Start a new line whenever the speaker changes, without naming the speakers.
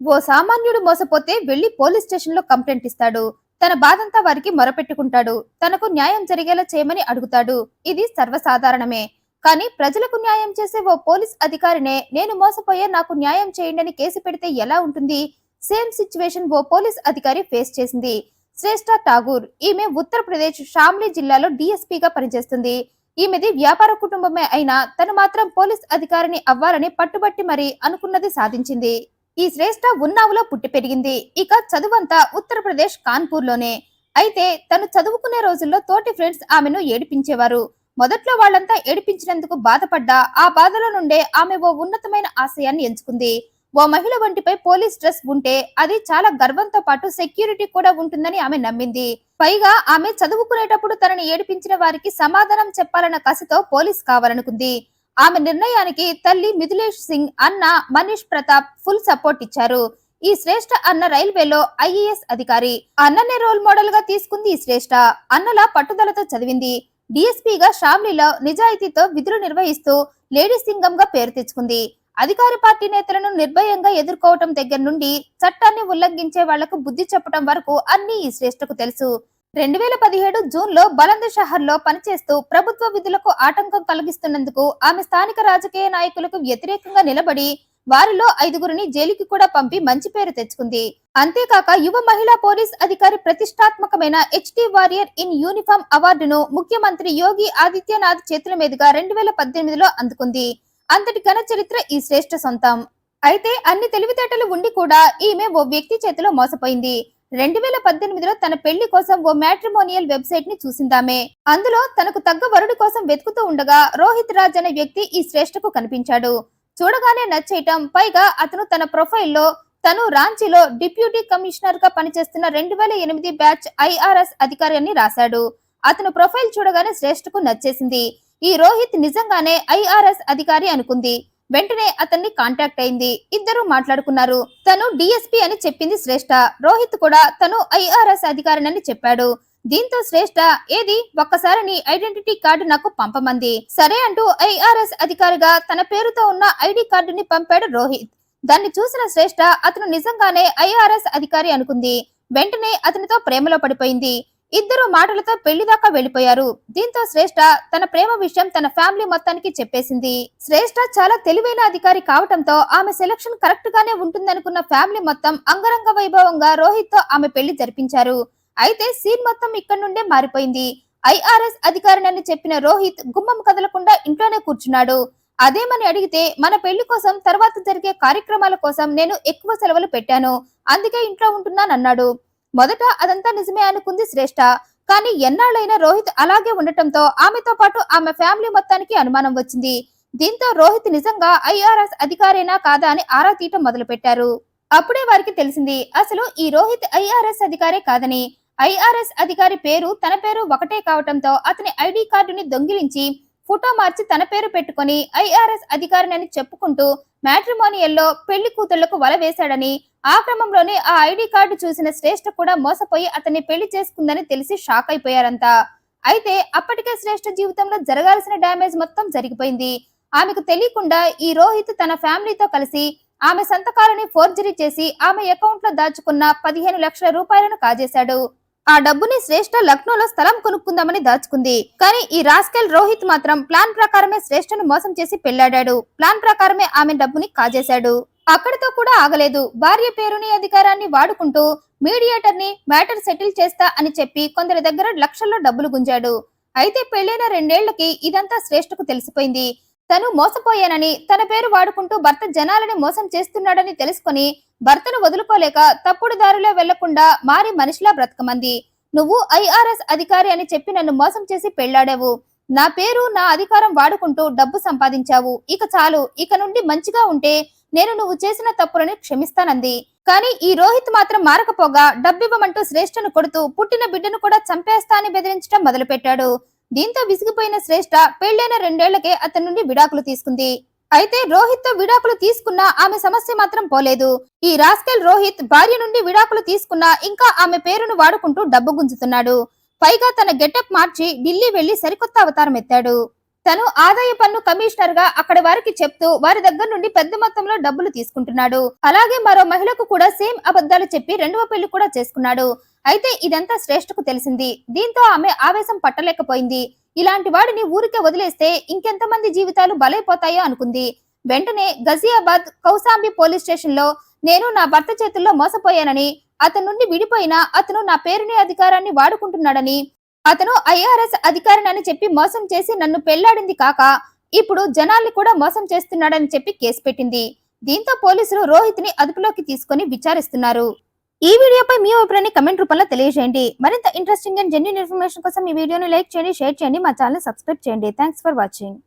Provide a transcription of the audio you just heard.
ఓ సామాన్యుడు మోసపోతే వెళ్లి police station లో కంప్లైంట్ ఇస్తాడు. తన బాధంతా వారికి మొరపెట్టుకుంటాడు. తనకు న్యాయం జరిగేలా చేయమని అడుగుతాడు. ఇది సర్వసాధారణమే. కానీ ప్రజలకు న్యాయం చేసే ఓ పోలీస్ అధికారినే నేను మోసపోయే నాకు న్యాయం చేయండి అని కేసు పెడితే ఎలా ఉంటుంది? సేమ్ సిచ్యువేషన్ ఓ పోలీస్ అధికారి ఫేస్ చేసింది. శ్రేష్ఠ ఠాగూర్. ఈమె ఉత్తరప్రదేశ్ షామ్లీ జిల్లాలో డిఎస్పీగా పనిచేస్తుంది. ఈమెది వ్యాపార కుటుంబమే అయినా తను మాత్రం పోలీస్ అధికారిని అవ్వాలని పట్టుబట్టి మరి అనుకున్నది సాధించింది. ఈ శ్రేష్ఠ ఉన్నావులో పుట్టి పెరిగింది. ఇక చదువంతా ఉత్తరప్రదేశ్ కాన్పూర్ లోనే. అయితే తను చదువుకునే రోజుల్లో తోటి ఫ్రెండ్స్ ఆమెను ఏడిపించేవారు. మొదట్లో వాళ్ళంతా ఏడిపించినందుకు బాధపడ్డా ఆ బాధలో నుండే ఆమె ఓ ఉన్నతమైన ఆశయాన్ని ఎంచుకుంది. ఓ మహిళ వంటిపై పోలీస్ డ్రెస్ ఉంటే అది చాలా గర్వంతో పాటు సెక్యూరిటీ కూడా ఉంటుందని ఆమె నమ్మింది. పైగా ఆమె చదువుకునేటప్పుడు తనని ఏడిపించిన వారికి సమాధానం చెప్పాలన్న కసితో పోలీస్ కావాలనుకుంది. ఆమె నిర్ణయానికి తల్లి మిథిలేష్ సింగ్, అన్న మనీష్ ప్రతాప్ ఫుల్ సపోర్ట్ ఇచ్చారు. ఈ శ్రేష్ఠ అన్న రైల్వేలో ఐఏఎస్ అధికారి. అన్ననే రోల్ మోడల్ గా తీసుకుంది ఈ శ్రేష్ఠ. అన్నలా పట్టుదలతో చదివింది. డిఎస్పీగా షామ్లీలో నిజాయితీతో విధులు నిర్వహిస్తూ లేడీ సింగంగా పేరు తెచ్చుకుంది. అధికార పార్టీ నేతలను నిర్భయంగా ఎదుర్కోవటం దగ్గర నుండి చట్టాన్ని ఉల్లంఘించే వాళ్లకు బుద్ధి చెప్పడం వరకు అన్ని ఈ శ్రేష్ఠకు తెలుసు. 2017 జూన్లో బలంద్ షహర్ లో పనిచేస్తూ ప్రభుత్వ విధులకు ఆటంకం కలిగిస్తున్నందుకు ఆమె స్థానిక రాజకీయ నాయకులకు వ్యతిరేకంగా నిలబడి వారిలో 5గురిని జైలుకి కూడా పంపి మంచి పేరు తెచ్చుకుంది. అంతేకాక యువ మహిళా పోలీస్ అధికారి ప్రతిష్టాత్మకమైన హెచ్టీ వారియర్ ఇన్ యూనిఫామ్ అవార్డును ముఖ్యమంత్రి యోగి ఆదిత్యనాథ్ చేతుల మీదుగా 2018లో అందుకుంది. అంతటి ఘన చరిత్ర ఈ శ్రేష్ఠ సొంతం. అయితే అన్ని తెలివితేటలు ఉండి కూడా ఈమె ఓ వ్యక్తి చేతిలో మోసపోయింది. 2018లో తన పెళ్లి కోసం ఓ మ్యాట్రిమోనియల్ వెబ్సైట్ ని చూసిందామే. అందులో తనకు తగ్గ వరుడి కోసం వెతుకుతూ ఉండగా రోహిత్ రాజ్ అనే వ్యక్తి ఈ శ్రేష్ఠకు కనిపించాడు. చూడగానే నచ్చేయటం, పైగా అతను తన ప్రొఫైల్లో తను రాంచీలో డిప్యూటీ కమిషనర్ గా పనిచేస్తున్న 2008 బ్యాచ్ ఐఆర్ఎస్ అధికారి అని రాశాడు. అతను ప్రొఫైల్ చూడగానే శ్రేష్ఠకు నచ్చేసింది. ఈ రోహిత్ నిజంగానే ఐఆర్ఎస్ అధికారి అనుకుంది. వెంటనే అతన్ని కాంటాక్ట్ అయింది. ఇద్దరు మాట్లాడుకున్నారు. తను డిఎస్పీ అని చెప్పింది శ్రేష్ఠ. రోహిత్ కూడా తను ఐఆర్ఎస్ అధికారినని చెప్పాడు. దీంతో శ్రేష్ఠ, ఏది ఒక్కసారి నీ ఐడెంటిటీ కార్డు నాకు పంపమంది. సరే అంటూ ఐఆర్ఎస్ అధికారిగా తన పేరుతో ఉన్న ఐడి కార్డుని పంపాడు రోహిత్. దాన్ని చూసిన శ్రేష్ఠ అతను నిజంగానే ఐఆర్ఎస్ అధికారి అనుకుంది. వెంటనే అతనితో ప్రేమలో పడిపోయింది. ఇద్దరు మాటలతో పెళ్లి దాకా వెళ్లిపోయారు. దీంతో శ్రేష్ఠ తన ప్రేమ విషయం తన ఫ్యామిలీ మొత్తానికి చెప్పేసింది. శ్రేష్ఠ చాలా తెలివైన అధికారి కావటంతో ఆమె సెలక్షన్ కరెక్ట్ గానే ఉంటుందనుకున్న ఫ్యామిలీ మొత్తం అంగరంగ వైభవంగా రోహిత్ తో ఆమె పెళ్లి జరిపించారు. అయితే సీన్ మొత్తం ఇక్కడి నుండే మారిపోయింది. ఐఆర్ఎస్ అధికారినని చెప్పిన రోహిత్ గుమ్మం కదలకుండా ఇంట్లోనే కూర్చున్నాడు. అదేమని అడిగితే, మన పెళ్లి కోసం తర్వాత జరిగే కార్యక్రమాల కోసం నేను ఎక్కువ సెలవులు పెట్టాను, అందుకే ఇంట్లో ఉంటున్నానన్నాడు. మొదట అదంతా నిజమే అనుకుంది శ్రేష్ఠ. కానీ ఎన్నాళ్ళైనా రోహిత్ అలాగే ఉండటంతో ఆమెతో పాటు ఆమె ఫ్యామిలీ మొత్తానికి అనుమానం వచ్చింది. దీంతో రోహిత్ నిజంగా ఐఆర్ఎస్ అధికారేనా కాదా అని ఆరా తీయటం మొదలు పెట్టారు. అప్పుడే వారికి తెలిసింది అసలు ఈ రోహిత్ ఐఆర్ఎస్ అధికారే కాదని. ఐఆర్ఎస్ అధికారి పేరు తన పేరు ఒకటే కావటంతో అతని ఐడి కార్డుని దొంగిలించి ఫోటో మార్చి తన పేరు పెట్టుకుని ఐఆర్ఎస్ అధికారిని చెప్పుకుంటూ మ్యాట్రిమోనియల్లో పెళ్లి కూతుళ్లకు వల వేశాడని, ఆ క్రమంలోనే ఆ ఐడి కార్డు చూసిన శ్రేష్ఠ కూడా మోసపోయి అతన్ని పెళ్లి చేసుకుందని తెలిసి షాక్ అయిపోయారంతా. అయితే అప్పటికే శ్రేష్ఠ జీవితంలో జరగాల్సిన డ్యామేజ్ మొత్తం జరిగిపోయింది. ఆమెకు తెలియకుండా ఈ రోహిత్ తన ఫ్యామిలీతో కలిసి ఆమె సంతకాలని ఫోర్జరీ చేసి ఆమె అకౌంట్ లో దాచుకున్న 15 లక్షల రూపాయలను కాజేశాడు. ఆ డబ్బుని శ్రేష్ఠ లక్నోలో స్థలం కొనుక్కుందామని దాచుకుంది. కానీ ఈ రాస్కెల్ రోహిత్ మాత్రం ప్లాన్ ప్రకారమే శ్రేష్ఠను మోసం చేసి పెళ్లాడాడు. ప్లాన్ ప్రకారమే ఆమె డబ్బుని కాజేశాడు. అక్కడితో కూడా ఆగలేదు. భార్య పేరుని అధికారాన్ని వాడుకుంటూ మీడియేటర్ ని మ్యాటర్ సెటిల్ చేస్తా అని చెప్పి కొందరి దగ్గర లక్షల్లో డబ్బులు గుంజాడు. అయితే పెళ్లైన 2 ఏళ్లకి ఇదంతా శ్రేష్ఠకు తెలిసిపోయింది. తను మోసపోయానని, తన పేరు వాడుకుంటూ భర్త జనాలని మోసం చేస్తున్నాడని తెలుసుకుని భర్తను వదులుకోలేక తప్పుడు దారిలో వెళ్లకుండా మారి మనిషిలా బ్రతకమంది. నువ్వు ఐఆర్ఎస్ అధికారి అని చెప్పి నన్ను మోసం చేసి పెళ్లాడావు. నా పేరు నా అధికారం వాడుకుంటూ డబ్బు సంపాదించావు. ఇక చాలు, ఇక నుండి మంచిగా ఉంటే నేను నువ్వు చేసిన తప్పులని క్షమిస్తానంది. కానీ ఈ రోహిత్ మాత్రం మారకపోగా డబ్బివ్వమంటూ శ్రేష్ఠను కొడుతూ పుట్టిన బిడ్డను కూడా చంపేస్తా అని బెదిరించడం మొదలుపెట్టాడు. దీంతో విసిగిపోయిన శ్రేష్ఠ పెళ్లైన 2 ఏళ్లకే అతని నుండి విడాకులు తీసుకుంది. అయితే రోహిత్ తో విడాకులు తీసుకున్న ఆమె సమస్య మాత్రం పోలేదు. ఈ రాస్కెల్ రోహిత్ భార్య నుండి విడాకులు తీసుకున్నా ఇంకా ఆమె పేరును వాడుకుంటూ డబ్బు గుంజుతున్నాడు. పైగా తన గెటప్ మార్చి ఢిల్లీ వెళ్లి సరికొత్త అవతారం ఎత్తాడు. తను ఆదాయ పన్ను కమిషనర్ గా అక్కడి వారికి చెప్తూ వారి దగ్గర నుండి పెద్ద మొత్తంలో డబ్బులు తీసుకుంటున్నాడు. అలాగే మరో మహిళకు కూడా సేమ్ అబద్ధాలు చెప్పి రెండవ పెళ్లి కూడా చేసుకున్నాడు. అయితే ఇదంతా శ్రేష్ఠకు తెలిసింది. దీంతో ఆమె ఆవేశం పట్టలేకపోయింది. ఇలాంటి వాడిని ఊరికే వదిలేస్తే ఇంకెంతమంది జీవితాలు బలైపోతాయో అనుకుంది. వెంటనే గజియాబాద్ కౌసాంబి పోలీస్ స్టేషన్ లో నేను నా భర్త చేతుల్లో మోసపోయానని, అతని నుండి విడిపోయినా అతను నా పేరుని అధికారాన్ని వాడుకుంటున్నాడని, అతను ఐఆర్ఎస్ అధికారిని చెప్పి మోసం చేసి నన్ను పెళ్లాడింది కాక ఇప్పుడు జనాల్ని కూడా మోసం చేస్తున్నాడని చెప్పి కేసు పెట్టింది. దీంతో పోలీసులు రోహిత్ ని అదుపులోకి తీసుకుని విచారిస్తున్నారు. ఈ వీడియోపై మీ అభిప్రాయాన్ని కమెంట్ రూపంలో తెలియజేయండి. మరింత ఇంట్రెస్టింగ్ అండ్ జెన్యూన్ ఇన్ఫర్మేషన్ కోసం ఈ వీడియోని లైక్ చేయండి, షేర్ చేయండి, మా ఛానల్ సబ్స్క్రైబ్ చేయండి. Thanks for watching.